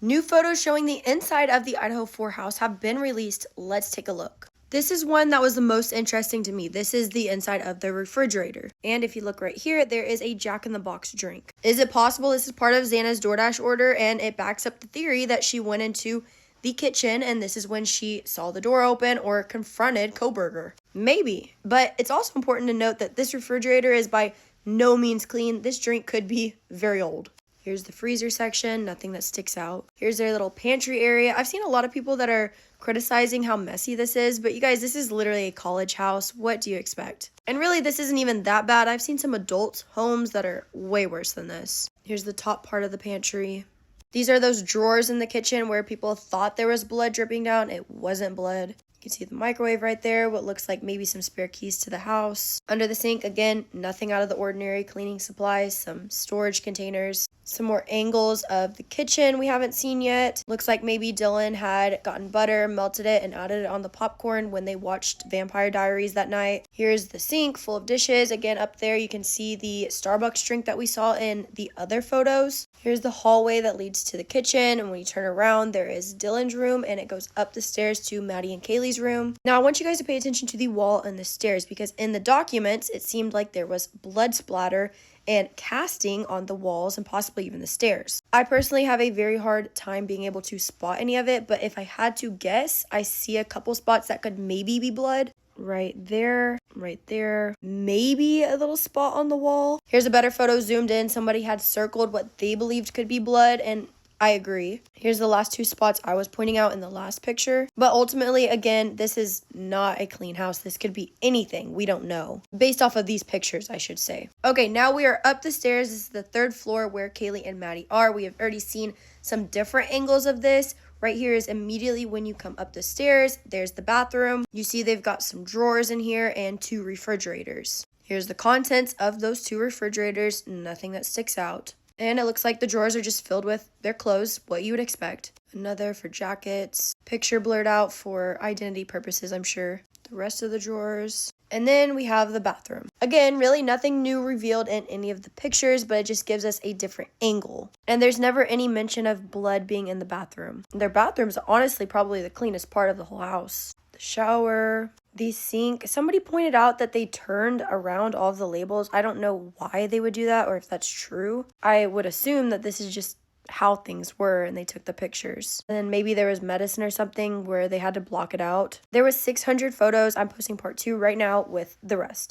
New photos showing the inside of the Idaho 4 house have been released. Let's take a look. This is one that was the most interesting to me. This is the inside of the refrigerator. And if you look right here, there is a Jack in the Box drink. Is it possible this is part of Xana's DoorDash order and it backs up the theory that she went into the kitchen and this is when she saw the door open or confronted Koberger? Maybe. But it's also important to note that this refrigerator is by no means clean. This drink could be very old. Here's the freezer section, nothing that sticks out. Here's their little pantry area. I've seen a lot of people that are criticizing how messy this is, but you guys, this is literally a college house. What do you expect? And really, this isn't even that bad. I've seen some adult homes that are way worse than this. Here's the top part of the pantry. These are those drawers in the kitchen where people thought there was blood dripping down. It wasn't blood. You can see the microwave right there, what looks like maybe some spare keys to the house. Under the sink, again, nothing out of the ordinary. Cleaning supplies, some storage containers. Some more angles of the kitchen we haven't seen yet. Looks like maybe Dylan had gotten butter, melted it, and added it on the popcorn when they watched Vampire Diaries that night. Here's the sink full of dishes. Again, up there you can see the Starbucks drink that we saw in the other photos. Here's the hallway that leads to the kitchen, and when you turn around, there is Dylan's room, and it goes up the stairs to Maddie and Kaylee's room. Now, I want you guys to pay attention to the wall and the stairs, because in the documents, it seemed like there was blood splatter and casting on the walls and possibly even the stairs. I personally have a very hard time being able to spot any of it, but if I had to guess, I see a couple spots that could maybe be blood. Right there, maybe a little spot on the wall. Here's a better photo zoomed in. Somebody had circled what they believed could be blood, and I agree. Here's the last two spots I was pointing out in the last picture. But ultimately, again, this is not a clean house. This could be anything. We don't know. Based off of these pictures, I should say. Okay, now we are up the stairs. This is the third floor where Kaylee and Maddie are. We have already seen some different angles of this. Right here is immediately when you come up the stairs. There's the bathroom. You see they've got some drawers in here and two refrigerators. Here's the contents of those two refrigerators. Nothing that sticks out. And it looks like the drawers are just filled with their clothes, what you would expect. Another for jackets. Picture blurred out for identity purposes, I'm sure. The rest of the drawers. And then we have the bathroom. Again, really nothing new revealed in any of the pictures, but it just gives us a different angle. And there's never any mention of blood being in the bathroom. Their bathroom's honestly probably the cleanest part of the whole house. The shower, the sink. Somebody pointed out that they turned around all of the labels. I don't know why they would do that or if that's true. I would assume that this is just how things were and they took the pictures. And then maybe there was medicine or something where they had to block it out. There was 600 photos. I'm posting part 2 right now with the rest.